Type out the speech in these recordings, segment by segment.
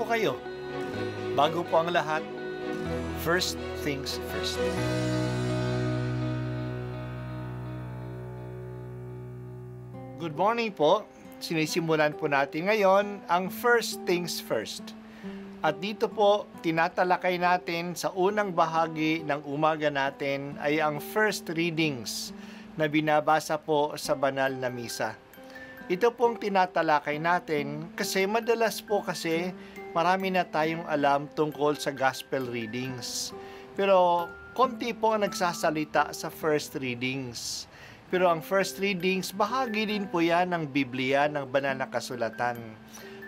kayo? Bago po ang lahat, first things first. Good morning po. Sinisimulan po natin ngayon ang first things first. At dito po, tinatalakay natin sa unang bahagi ng umaga natin ay ang first readings na binabasa po sa banal na misa. Ito pong tinatalakay natin kasi madalas po kasi marami na tayong alam tungkol sa gospel readings. Pero konti po ang nagsasalita sa first readings. Pero ang first readings, bahagi din po yan ng Biblia, ng banal na kasulatan.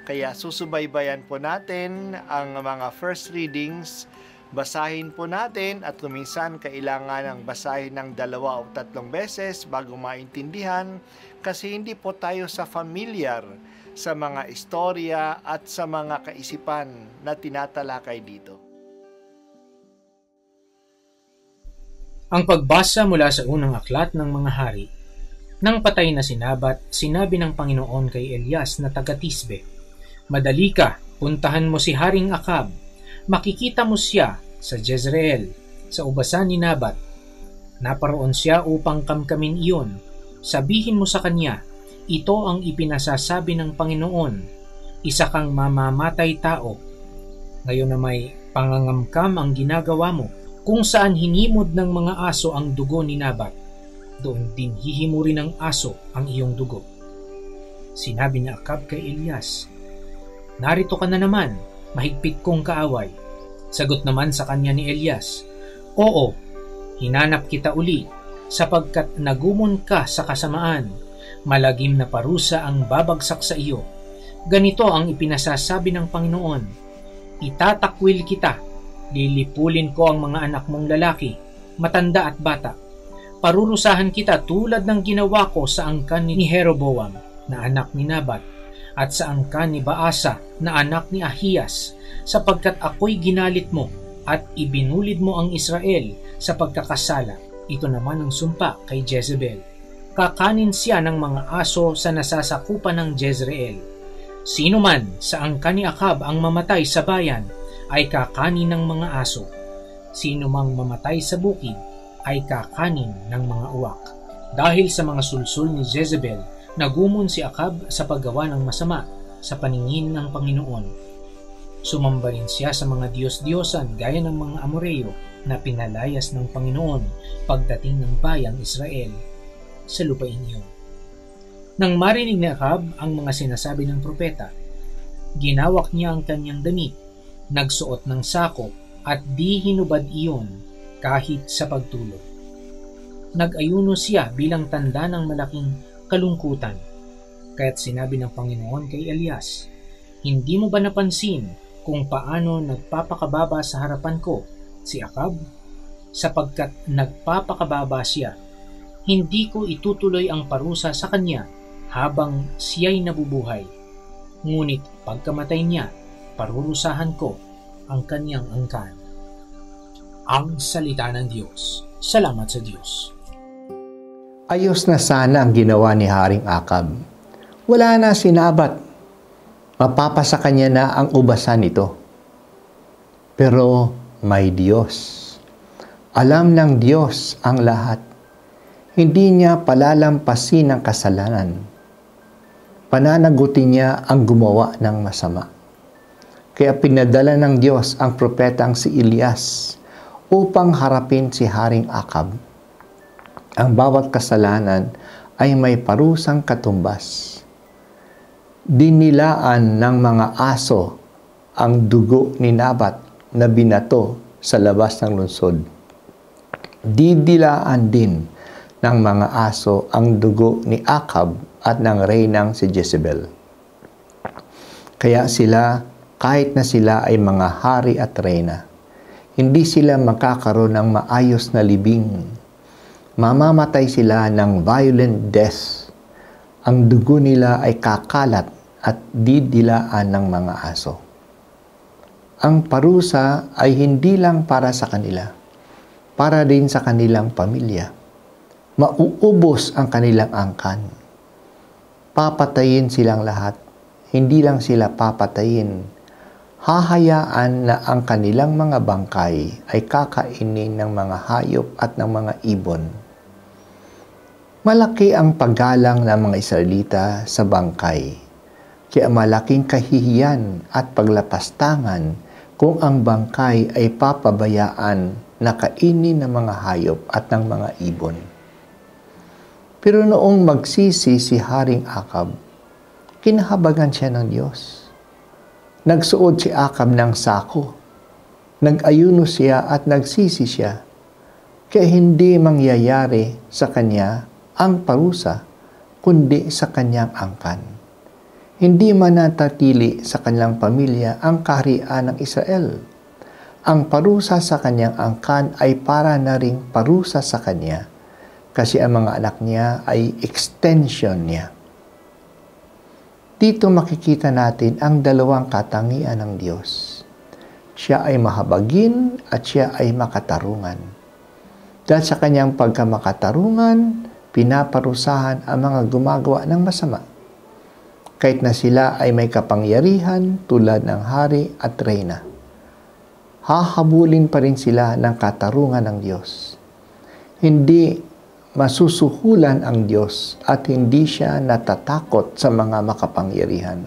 Kaya susubaybayan po natin ang mga first readings, basahin po natin at kuminsan kailangan ng basahin ng 2 o 3 beses bago maintindihan kasi hindi po tayo familiar sa mga istorya at sa mga kaisipan na tinatalakay dito. Ang pagbasa mula sa unang aklat ng mga hari. Nang patay na si Nabat, sinabi ng Panginoon kay Elias na taga-Tisbe, "Madali ka, puntahan mo si Haring Akab. Makikita mo siya sa Jezreel, sa ubasan ni Nabat. Naparoon siya upang kamkamin iyon. Sabihin mo sa kanya, ito ang ipinasasabi ng Panginoon, isa kang mamamatay tao. Ngayon na may pangangamkam ang ginagawa mo, kung saan hinimod ng mga aso ang dugo ni Nabat, doon din hihimurin ng aso ang iyong dugo." Sinabi ni Akab kay Elias, "Narito ka na naman, mahigpit kong kaaway." Sagot naman sa kanya ni Elias, "Oo, hinanap kita uli, sapagkat nagumon ka sa kasamaan, malagim na parusa ang babagsak sa iyo. Ganito ang ipinasasabi ng Panginoon, itatakwil kita, lilipulin ko ang mga anak mong lalaki, matanda at bata. Parurusahan kita tulad ng ginawa ko sa angkan ni Jeroboam na anak ni Nabat at sa angkan ni Baasa na anak ni Ahiyas, sapagkat ako'y ginalit mo at ibinulid mo ang Israel sa pagkakasala. Ito naman ang sumpa kay Jezebel. Kakanin siya ng mga aso sa nasasakupan ng Jezreel. Sino man sa angkan ni Akab ang mamatay sa bayan ay kakanin ng mga aso. Sino mang mamatay sa bukid ay kakanin ng mga uwak." Dahil sa mga sulsul ni Jezebel, nagumon si Akab sa paggawa ng masama sa paningin ng Panginoon. Sumamba rin siya sa mga Diyos-Diyosan gaya ng mga Amoreo na pinalayas ng Panginoon pagdating ng bayang Israel sa lupain iyon. Nang marinig ni Akab ang mga sinasabi ng propeta, ginawak niya ang kanyang damit, nagsuot ng sako at di hinubad iyon kahit sa pagtulog. Nag-ayuno siya bilang tanda ng malaking kalungkutan. Kaya't sinabi ng Panginoon kay Elias, "Hindi mo ba napansin kung paano nagpapakababa sa harapan ko si Akab? Sapagkat nagpapakababa siya, hindi ko itutuloy ang parusa sa kanya habang siya'y nabubuhay. Ngunit pagkamatay niya, parurusahan ko ang kanyang angkan." Ang salita ng Diyos. Salamat sa Diyos. Ayos na sana ang ginawa ni Haring Akab. Wala na si Nabat. Mapapasa kanya na ang ubasan nito. Pero may Diyos. Alam ng Diyos ang lahat. Hindi niya palalampasin ang kasalanan. Pananagutin niya ang gumawa ng masama. Kaya pinadala ng Diyos ang propetang si Elias upang harapin si Haring Akab. Ang bawat kasalanan ay may parusang katumbas. Dinilaan ng mga aso ang dugo ni Nabat na binato sa labas ng lungsod. Didilaan din ng mga aso ang dugo ni Akab at ng reynang si Jezebel. Kaya sila, kahit na sila ay mga hari at reyna, hindi sila makakaroon ng maayos na libing. Mamamatay sila ng violent death. Ang dugo nila ay kakalat at didilaan ng mga aso. Ang parusa ay hindi lang para sa kanila, para din sa kanilang pamilya. Mauubos ang kanilang angkan. Papatayin silang lahat. Hindi lang sila papatayin, hahayaan na ang kanilang mga bangkay ay kakainin ng mga hayop at ng mga ibon. Malaki ang paggalang ng mga Israelita sa bangkay, kaya malaking kahihiyan at paglapastangan kung ang bangkay ay papabayaan na kainin ng mga hayop at ng mga ibon. Pero noong magsisi si Haring Akab, kinahabagan siya ng Diyos. Nagsuot si Akab ng sako, nag-ayuno siya at nagsisi siya, kaya hindi mangyayari sa kanya ang parusa, kundi sa kanyang angkan. Hindi mananatili sa kanyang pamilya ang kaharian ng Israel. Ang parusa sa kanyang angkan ay para na ring parusa sa kanya, kasi ang mga anak niya ay extension niya. Dito makikita natin ang dalawang katangian ng Diyos. Siya ay mahabagin at siya ay makatarungan. Dahil sa kanyang pagkamakatarungan, pinaparusahan ang mga gumagawa ng masama. Kahit na sila ay may kapangyarihan tulad ng hari at reyna. Hahabulin pa rin sila ng katarungan ng Diyos. Hindi masusuhulan ang Diyos at hindi siya natatakot sa mga makapangyarihan.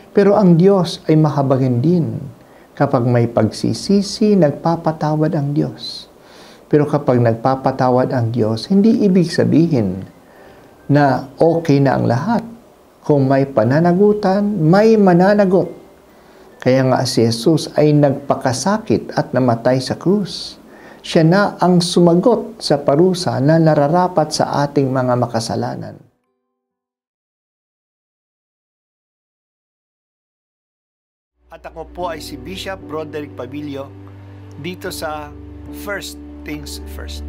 Pero ang Diyos ay mahabagin din. Kapag may pagsisisi, nagpapatawad ang Diyos. Pero kapag nagpapatawad ang Diyos, hindi ibig sabihin na okay na ang lahat. Kung may pananagutan, may mananagot. Kaya nga si Jesus ay nagpakasakit at namatay sa krus. Siya na ang sumagot sa parusa na nararapat sa ating mga makasalanan. At ako po ay si Bishop Broderick Pabilio dito sa First Things First.